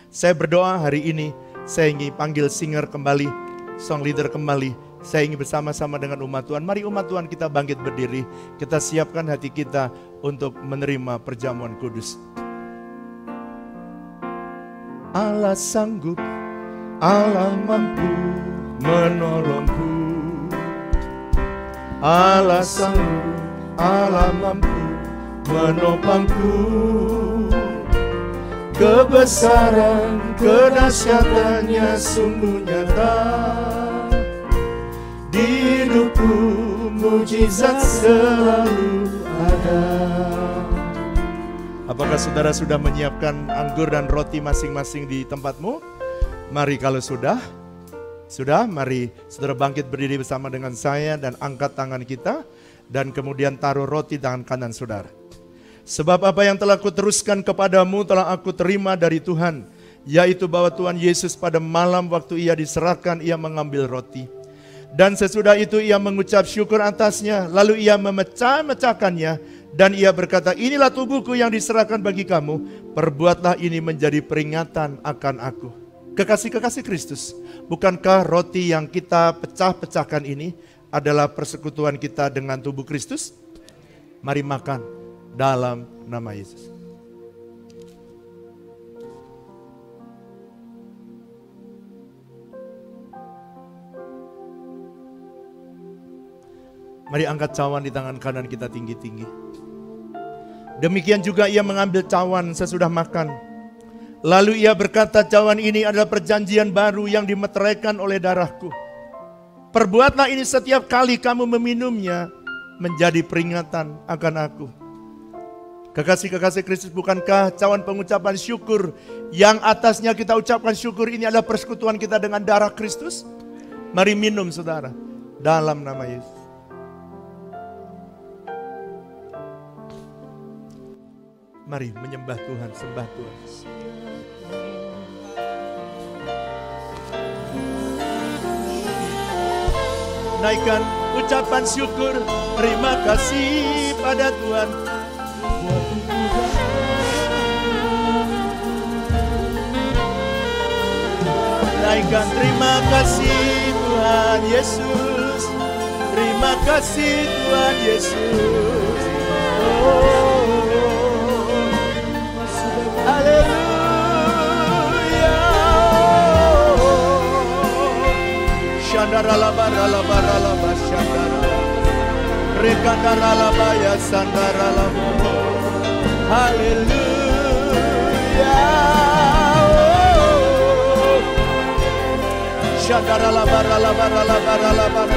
Saya berdoa hari ini, saya ingin panggil singer kembali, song leader kembali. Saya ingin bersama-sama dengan umat Tuhan. Mari umat Tuhan kita bangkit berdiri. Kita siapkan hati kita untuk menerima perjamuan kudus. Allah sanggup, Allah mampu menolongku. Allah sanggup, Allah mampu menopangku. Kebesaran, kedahsyatannya sungguh nyata. Di hidupku mujizat selalu ada. Apakah saudara sudah menyiapkan anggur dan roti masing-masing di tempatmu? Mari kalau sudah, mari saudara bangkit berdiri bersama dengan saya dan angkat tangan kita. Dan kemudian taruh roti tangan kanan saudara. Sebab apa yang telah kuteruskan kepadamu telah aku terima dari Tuhan. Yaitu bahwa Tuhan Yesus pada malam waktu ia diserahkan, ia mengambil roti. Dan sesudah itu ia mengucap syukur atasnya. Lalu ia memecah-mecahkannya. Dan ia berkata, inilah tubuhku yang diserahkan bagi kamu. Perbuatlah ini menjadi peringatan akan aku. Kekasih-kekasih Kristus, bukankah roti yang kita pecah-pecahkan ini adalah persekutuan kita dengan tubuh Kristus? Mari makan dalam nama Yesus. Mari angkat cawan di tangan kanan kita tinggi-tinggi. Demikian juga ia mengambil cawan sesudah makan. Lalu ia berkata, cawan ini adalah perjanjian baru yang dimeteraikan oleh darahku. Perbuatlah ini setiap kali kamu meminumnya menjadi peringatan akan aku. Kekasih-kekasih Kristus, bukankah cawan pengucapan syukur yang atasnya kita ucapkan syukur ini adalah persekutuan kita dengan darah Kristus? Mari minum saudara, dalam nama Yesus. Mari menyembah Tuhan, sembah Tuhan. Naikkan ucapan syukur, terima kasih pada Tuhan. Naikkan terima kasih Tuhan Yesus, terima kasih Tuhan Yesus. Haleluya. Shandara la bara la bara la ba shandara. Rekandaralabaya sandaralamo. Haleluya. Shandaralabaralabaralabaralabar.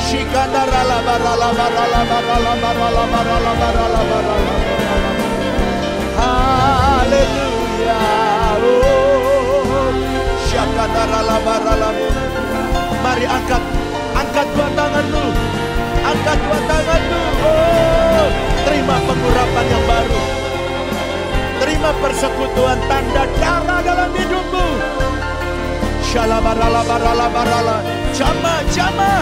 Shikandaralabaralabaralabaralabaralabaralabar. Haleluya. Shandaralabaralabar. Mari angkat dua tanganmu. Angkat dua tanganmu. Terima pengurapan yang baru. Terima persekutuan tanda darah dalam hidupmu. Shalabaralabaralabarala. Jamaah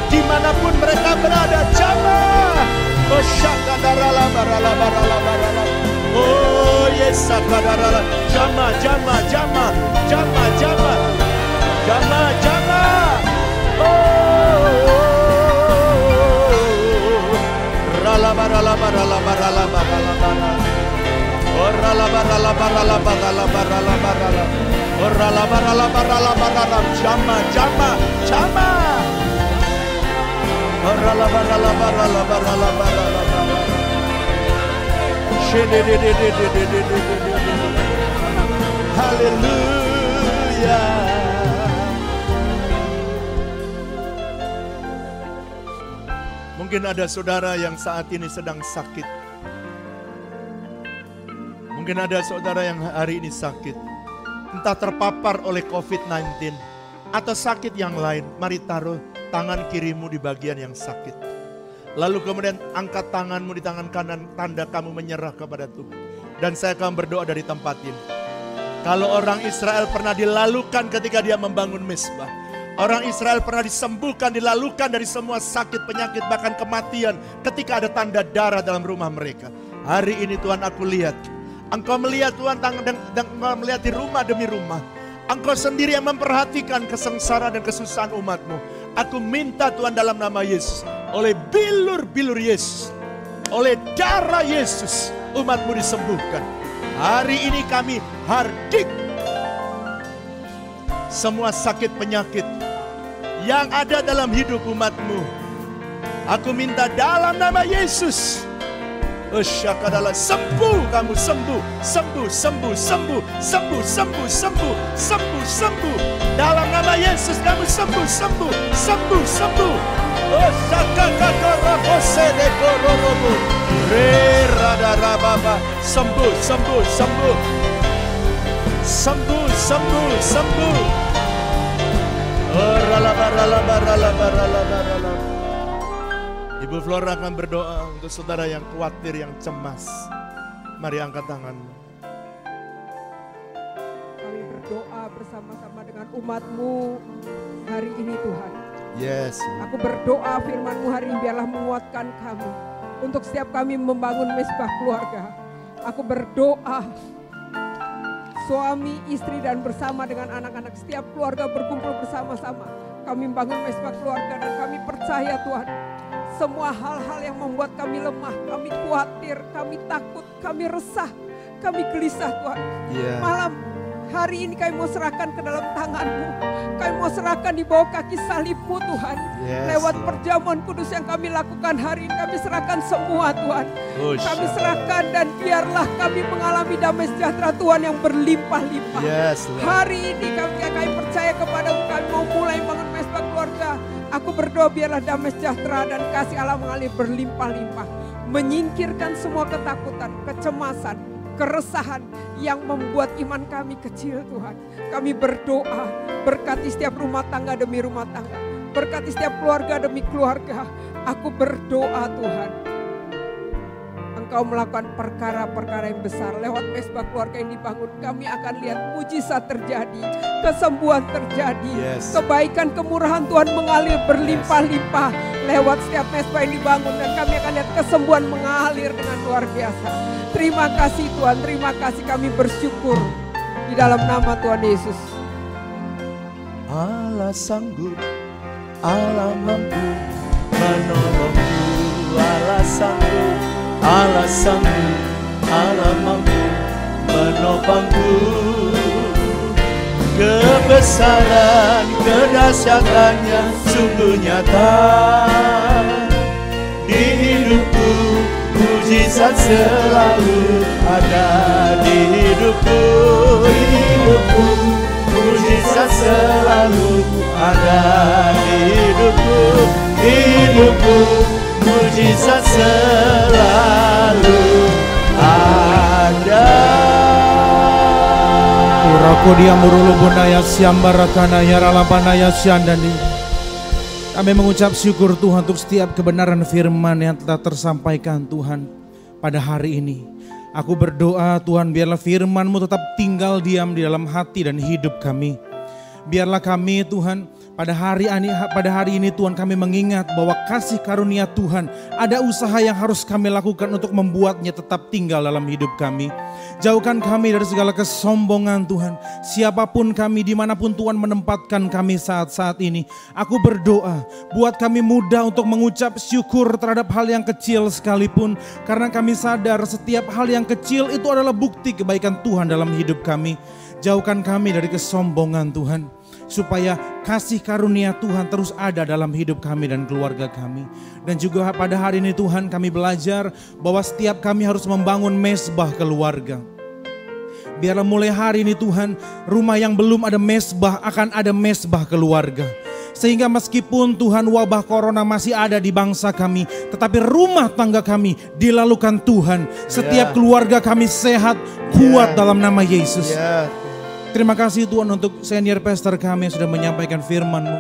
dimanapun mereka berada, jamaah. Oh shakadaralabaralabaralabarala. Oh yes, sakadarala. Jamaah. Haleluya. Mungkin ada saudara yang saat ini sedang sakit. Mungkin ada saudara yang hari ini sakit. Entah terpapar oleh COVID-19 atau sakit yang lain. Mari taruh tangan kirimu di bagian yang sakit. Lalu kemudian angkat tanganmu di tangan kanan, tanda kamu menyerah kepada Tuhan. Dan saya akan berdoa dari tempat ini. Kalau orang Israel pernah dilalukan ketika dia membangun mezbah. Orang Israel pernah disembuhkan, dilalukan dari semua sakit, penyakit, bahkan kematian ketika ada tanda darah dalam rumah mereka. Hari ini Tuhan, aku lihat. Engkau melihat Tuhan, dan engkau melihat di rumah demi rumah. Engkau sendiri yang memperhatikan kesengsaraan dan kesusahan umatmu. Aku minta Tuhan dalam nama Yesus, oleh bilur-bilur Yesus, oleh darah Yesus, umatmu disembuhkan. Hari ini kami hardik semua sakit penyakit yang ada dalam hidup umatmu. Aku minta dalam nama Yesus, Syakadalah, sembuh kamu, sembuh. Dalam nama Yesus kamu sembuh. Oh Syakakakarakosedekorobu. Re-radarababa. Sembuh. Oh ralabaralabaralabaralabaralabar. Ibu Flora akan berdoa untuk saudara yang khawatir, yang cemas. Mari angkat tanganmu. Kami berdoa bersama-sama dengan umat-Mu hari ini Tuhan. Yes. Aku berdoa firman-Mu hari ini biarlah menguatkan kami. Untuk setiap kami membangun mezbah keluarga. Aku berdoa suami, istri dan bersama dengan anak-anak. Setiap keluarga berkumpul bersama-sama. Kami membangun mezbah keluarga dan kami percaya Tuhan. Semua hal-hal yang membuat kami lemah, kami khawatir, kami takut, kami resah, kami gelisah Tuhan. Malam hari ini kami mau serahkan ke dalam tangan-Mu. Kami mau serahkan di bawah kaki salib-Mu Tuhan. Lewat perjamuan kudus yang kami lakukan hari ini, kami serahkan semua Tuhan. Kami serahkan dan biarlah kami mengalami damai sejahtera Tuhan yang berlimpah-limpah. Hari ini kami percaya kepada-Mu, kami mau mulai bangun mezbah keluarga. Aku berdoa biarlah damai sejahtera dan kasih Allah mengalir berlimpah-limpah. Menyingkirkan semua ketakutan, kecemasan, keresahan yang membuat iman kami kecil Tuhan. Kami berdoa, berkati setiap rumah tangga demi rumah tangga. Berkati setiap keluarga demi keluarga. Aku berdoa Tuhan, Engkau melakukan perkara-perkara yang besar. Lewat mezbah keluarga yang dibangun, kami akan lihat mujizat terjadi, kesembuhan terjadi, kebaikan, kemurahan Tuhan mengalir berlimpah-limpah lewat setiap mezbah yang dibangun. Dan kami akan lihat kesembuhan mengalir dengan luar biasa. Terima kasih Tuhan, terima kasih, kami bersyukur di dalam nama Tuhan Yesus. Allah sanggup, Allah mampu menolongku. Allah sanggup, Allah sanggup, Allah mampu menopangku. Kebesaran, kedahsyatannya sungguh nyata. di hidupku. Mujizat selalu ada di hidupku. Mujizat selalu ada di hidupku. Mujizat selalu ada. Urakodia murulu bundaya siambarakana yaralapanaya siandani. Kami mengucap syukur Tuhan untuk setiap kebenaran firman yang telah tersampaikan Tuhan pada hari ini. Aku berdoa Tuhan, biarlah firman-Mu tetap tinggal diam di dalam hati dan hidup kami. Biarlah kami Tuhan pada hari ini Tuhan kami mengingat bahwa kasih karunia Tuhan, ada usaha yang harus kami lakukan untuk membuatnya tetap tinggal dalam hidup kami. Jauhkan kami dari segala kesombongan Tuhan. Siapapun kami, dimanapun Tuhan menempatkan kami saat-saat ini. Aku berdoa buat kami mudah untuk mengucap syukur terhadap hal yang kecil sekalipun. Karena kami sadar setiap hal yang kecil itu adalah bukti kebaikan Tuhan dalam hidup kami. Jauhkan kami dari kesombongan Tuhan, supaya kasih karunia Tuhan terus ada dalam hidup kami dan keluarga kami. Dan juga pada hari ini Tuhan kami belajar bahwa setiap kami harus membangun mesbah keluarga. Biarlah mulai hari ini Tuhan, rumah yang belum ada mesbah akan ada mesbah keluarga. Sehingga meskipun Tuhan wabah corona masih ada di bangsa kami, tetapi rumah tangga kami dilalukan Tuhan. Setiap keluarga kami sehat, kuat dalam nama Yesus. Terima kasih Tuhan untuk senior pastor kami yang sudah menyampaikan firman-Mu.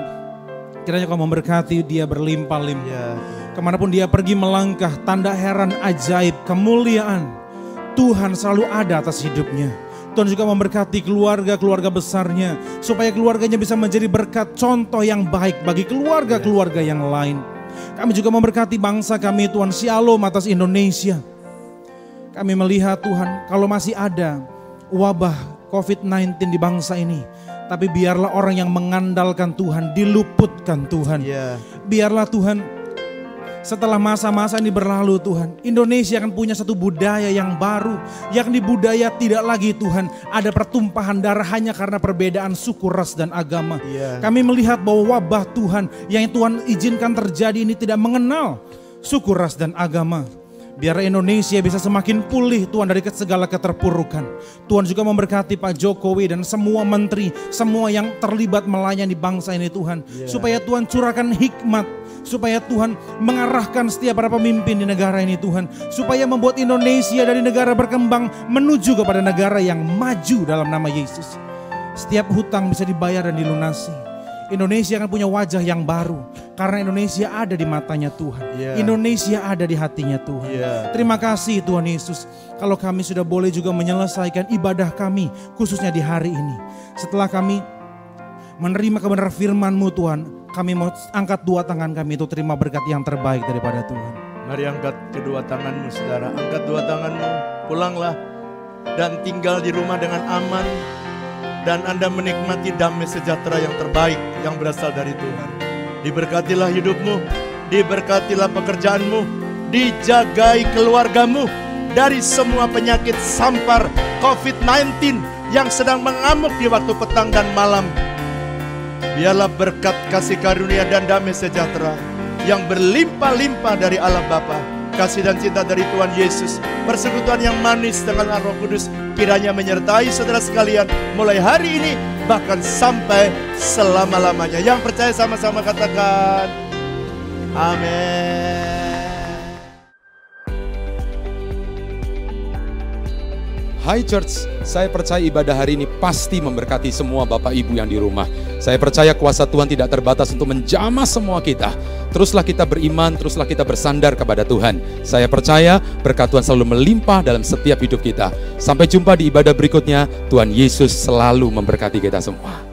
Kiranya Kau memberkati dia berlimpah-limpah. Kemanapun dia pergi melangkah, tanda heran ajaib, kemuliaan Tuhan selalu ada atas hidupnya. Tuhan juga memberkati keluarga-keluarga besarnya, supaya keluarganya bisa menjadi berkat contoh yang baik bagi keluarga-keluarga yang lain. Kami juga memberkati bangsa kami Tuhan, Shalom atas Indonesia. Kami melihat Tuhan, kalau masih ada wabah COVID-19 di bangsa ini, tapi biarlah orang yang mengandalkan Tuhan diluputkan Tuhan. Biarlah Tuhan, setelah masa-masa ini berlalu Tuhan, Indonesia akan punya satu budaya yang baru, yakni budaya tidak lagi Tuhan ada pertumpahan darah hanya karena perbedaan suku, ras dan agama. Kami melihat bahwa wabah Tuhan yang Tuhan izinkan terjadi ini tidak mengenal suku, ras dan agama. Biar Indonesia bisa semakin pulih Tuhan dari segala keterpurukan. Tuhan juga memberkati Pak Jokowi dan semua menteri, semua yang terlibat melayani bangsa ini Tuhan. Supaya Tuhan curahkan hikmat, supaya Tuhan mengarahkan setiap para pemimpin di negara ini Tuhan. Supaya membuat Indonesia dari negara berkembang menuju kepada negara yang maju dalam nama Yesus. Setiap hutang bisa dibayar dan dilunasi. Indonesia akan punya wajah yang baru. Karena Indonesia ada di matanya Tuhan. Indonesia ada di hatinya Tuhan. Terima kasih Tuhan Yesus. Kalau kami sudah boleh juga menyelesaikan ibadah kami, khususnya di hari ini. Setelah kami menerima kebenaran firman-Mu Tuhan, kami mau angkat dua tangan kami untuk terima berkat yang terbaik daripada Tuhan. Mari angkat kedua tanganmu saudara. Angkat dua tanganmu, pulanglah dan tinggal di rumah dengan aman. Dan Anda menikmati damai sejahtera yang terbaik yang berasal dari Tuhan. Diberkatilah hidupmu, diberkatilah pekerjaanmu, dijagai keluargamu dari semua penyakit sampar COVID-19 yang sedang mengamuk di waktu petang dan malam. Biarlah berkat kasih karunia dan damai sejahtera yang berlimpah-limpah dari Allah Bapa, kasih dan cinta dari Tuhan Yesus, persekutuan yang manis dengan Roh Kudus kiranya menyertai saudara sekalian mulai hari ini bahkan sampai selama-lamanya. Yang percaya sama-sama katakan amin. Hai Church, saya percaya ibadah hari ini pasti memberkati semua Bapak Ibu yang di rumah. Saya percaya kuasa Tuhan tidak terbatas untuk menjamah semua kita. Teruslah kita beriman, teruslah kita bersandar kepada Tuhan. Saya percaya berkat Tuhan selalu melimpah dalam setiap hidup kita. Sampai jumpa di ibadah berikutnya. Tuhan Yesus selalu memberkati kita semua.